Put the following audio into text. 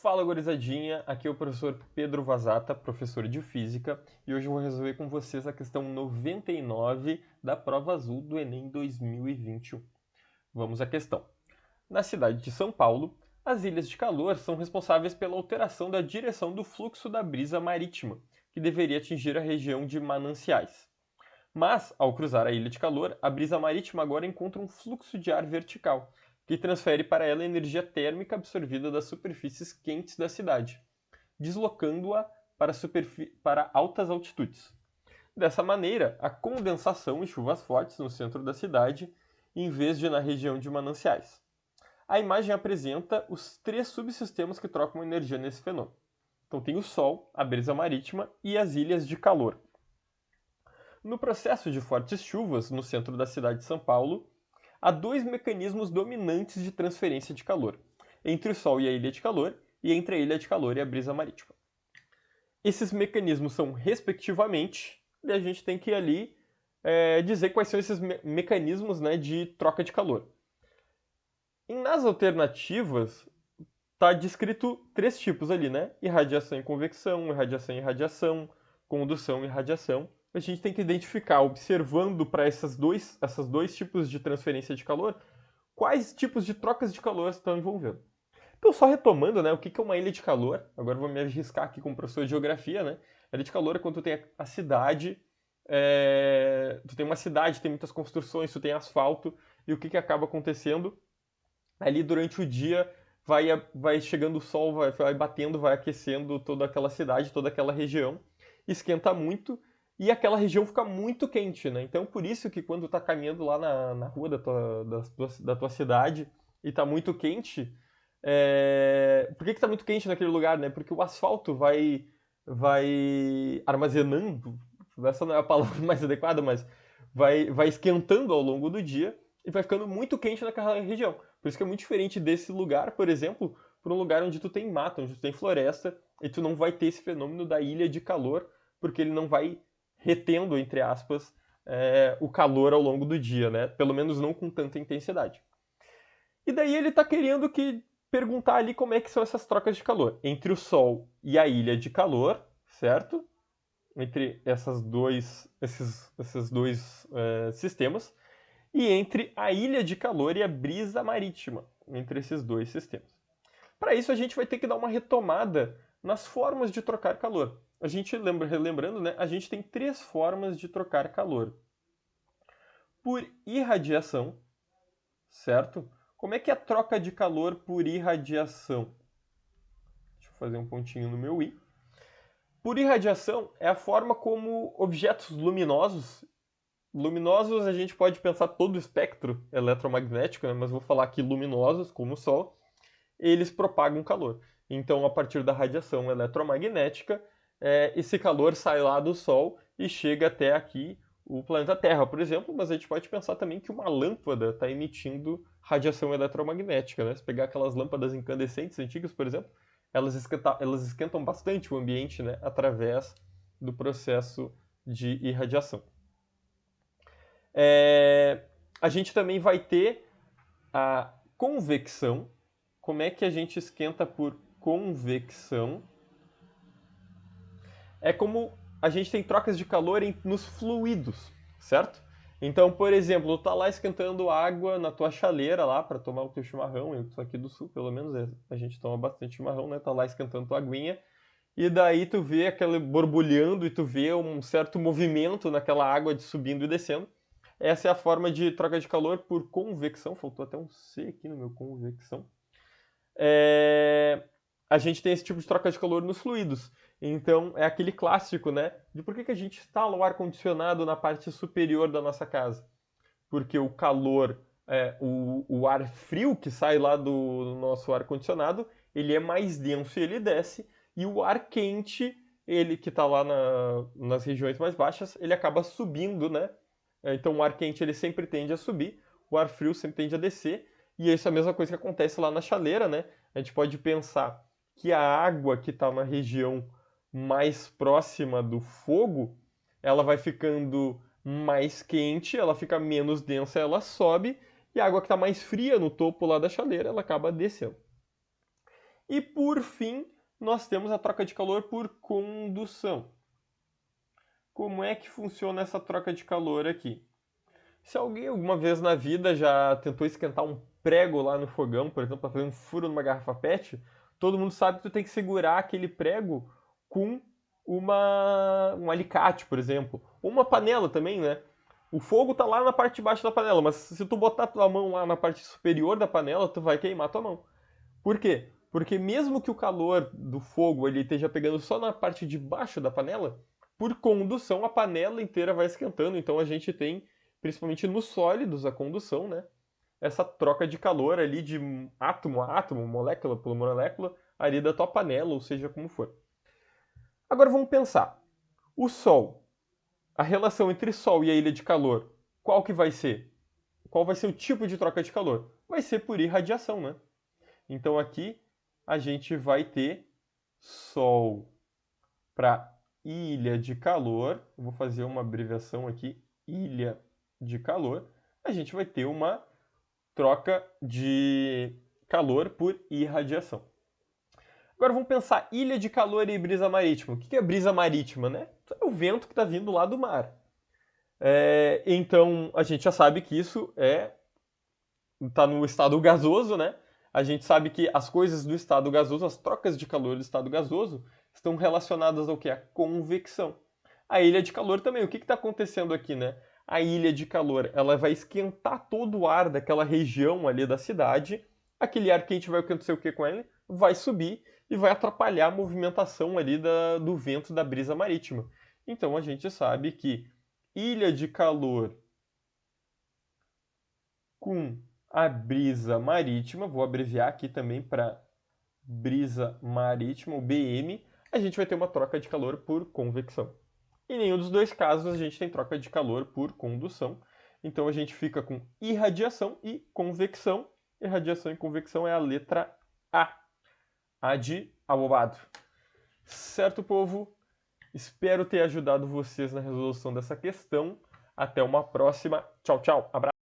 Fala, gurizadinha, aqui é o professor Pedro Vazata, professor de Física, e hoje eu vou resolver com vocês a questão 99 da prova azul do Enem 2021. Vamos à questão. Na cidade de São Paulo, as ilhas de calor são responsáveis pela alteração da direção do fluxo da brisa marítima, que deveria atingir a região de Mananciais. Mas, ao cruzar a ilha de calor, a brisa marítima agora encontra um fluxo de ar vertical, que transfere para ela a energia térmica absorvida das superfícies quentes da cidade, deslocando-a para altas altitudes. Dessa maneira, a condensação e chuvas fortes no centro da cidade, em vez de na região de mananciais. A imagem apresenta os três subsistemas que trocam energia nesse fenômeno. Então tem o Sol, a brisa marítima e as ilhas de calor. No processo de fortes chuvas no centro da cidade de São Paulo, há dois mecanismos dominantes de transferência de calor, entre o Sol e a ilha de calor, e entre a ilha de calor e a brisa marítima. Esses mecanismos são, respectivamente, e a gente tem que ali dizer quais são esses mecanismos, né, de troca de calor. Nas alternativas, está descrito três tipos ali, né? Irradiação e convecção, irradiação e irradiação, condução e radiação. A gente tem que identificar, observando para esses dois tipos de transferência de calor, quais tipos de trocas de calor estão envolvendo. Então, só retomando, né, o que é uma ilha de calor, agora eu vou me arriscar aqui como professor de geografia, né? A ilha de calor é quando tu tem a cidade, tu tem uma cidade, tem muitas construções, tu tem asfalto, e o que acaba acontecendo? Ali durante o dia vai chegando o sol, vai batendo, vai aquecendo toda aquela cidade, toda aquela região, esquenta muito e aquela região fica muito quente, né? Então por isso que quando tá caminhando lá na rua da tua cidade e tá muito quente, por que tá muito quente naquele lugar, né? Porque o asfalto vai armazenando, essa não é a palavra mais adequada, mas vai esquentando ao longo do dia e vai ficando muito quente naquela região. Por isso que é muito diferente desse lugar, por exemplo, para um lugar onde tu tem mata, onde tu tem floresta, e tu não vai ter esse fenômeno da ilha de calor, porque ele não vai retendo, entre aspas, o calor ao longo do dia, né? Pelo menos não com tanta intensidade. E daí ele está querendo que perguntar ali como é que são essas trocas de calor entre o Sol e a ilha de calor, certo? Entre esses dois sistemas e entre a ilha de calor e a brisa marítima, entre esses dois sistemas. Para isso, a gente vai ter que dar uma retomada nas formas de trocar calor. A gente relembrando, né? A gente tem três formas de trocar calor. Por irradiação, certo? Como é que é a troca de calor por irradiação? Deixa eu fazer um pontinho no meu i. Por irradiação é a forma como objetos luminosos a gente pode pensar todo o espectro eletromagnético, né? Mas vou falar aqui luminosos, como o Sol, eles propagam calor. Então, a partir da radiação eletromagnética, esse calor sai lá do Sol e chega até aqui o planeta Terra, por exemplo, mas a gente pode pensar também que uma lâmpada está emitindo radiação eletromagnética, né? Se pegar aquelas lâmpadas incandescentes antigas, por exemplo, elas esquentam bastante o ambiente, né? Através do processo de irradiação. A gente também vai ter a convecção. Como é que a gente esquenta por convecção? É como a gente tem trocas de calor nos fluidos, certo? Então, por exemplo, tu tá lá esquentando água na tua chaleira lá para tomar o teu chimarrão, eu tô aqui do sul, pelo menos a gente toma bastante chimarrão, né? Tá lá esquentando tua aguinha, e daí tu vê aquele borbulhando e tu vê um certo movimento naquela água de subindo e descendo. Essa é a forma de troca de calor por convecção. Faltou até um C aqui no meu convecção. A gente tem esse tipo de troca de calor nos fluidos. Então, é aquele clássico, né? De por que a gente instala o ar-condicionado na parte superior da nossa casa? Porque o calor, o ar frio que sai lá do nosso ar-condicionado, ele é mais denso e ele desce, e o ar quente, ele que está lá nas regiões mais baixas, ele acaba subindo, né? Então o ar quente ele sempre tende a subir, o ar frio sempre tende a descer, e isso é a mesma coisa que acontece lá na chaleira, né? A gente pode pensar que a água que está na região mais próxima do fogo, ela vai ficando mais quente, ela fica menos densa, ela sobe, e a água que está mais fria no topo lá da chaleira, ela acaba descendo. E por fim, nós temos a troca de calor por condução. Como é que funciona essa troca de calor aqui? Se alguém alguma vez na vida já tentou esquentar um prego lá no fogão, por exemplo, para fazer um furo numa garrafa PET, todo mundo sabe que tu tem que segurar aquele prego com um alicate, por exemplo. Ou uma panela também, né? O fogo tá lá na parte de baixo da panela, mas se tu botar tua mão lá na parte superior da panela, tu vai queimar tua mão. Por quê? Porque mesmo que o calor do fogo ele esteja pegando só na parte de baixo da panela, por condução a panela inteira vai esquentando. Então a gente tem, principalmente nos sólidos, a condução, né? Essa troca de calor ali de átomo a átomo, molécula por molécula, ali da tua panela, ou seja, como for. Agora vamos pensar. O Sol, a relação entre Sol e a ilha de calor, qual que vai ser? Qual vai ser o tipo de troca de calor? Vai ser por irradiação, né? Então aqui a gente vai ter Sol para ilha de calor. Eu vou fazer uma abreviação aqui, ilha de calor. A gente vai ter uma troca de calor por irradiação. Agora vamos pensar ilha de calor e brisa marítima. O que é brisa marítima, né? É o vento que está vindo lá do mar. Então a gente já sabe que isso está no estado gasoso, né? A gente sabe que as coisas do estado gasoso, as trocas de calor do estado gasoso, estão relacionadas ao que? A convecção. A ilha de calor também. O que está acontecendo aqui, né? A ilha de calor, ela vai esquentar todo o ar daquela região ali da cidade. Aquele ar quente vai acontecer o que com ele? Vai subir e vai atrapalhar a movimentação ali do vento da brisa marítima. Então a gente sabe que ilha de calor com a brisa marítima, vou abreviar aqui também para brisa marítima, o BM, a gente vai ter uma troca de calor por convecção. Em nenhum dos dois casos a gente tem troca de calor por condução. Então a gente fica com irradiação e convecção. Irradiação e convecção é a letra A. A de abobado. Certo, povo? Espero ter ajudado vocês na resolução dessa questão. Até uma próxima. Tchau, tchau. Abraço.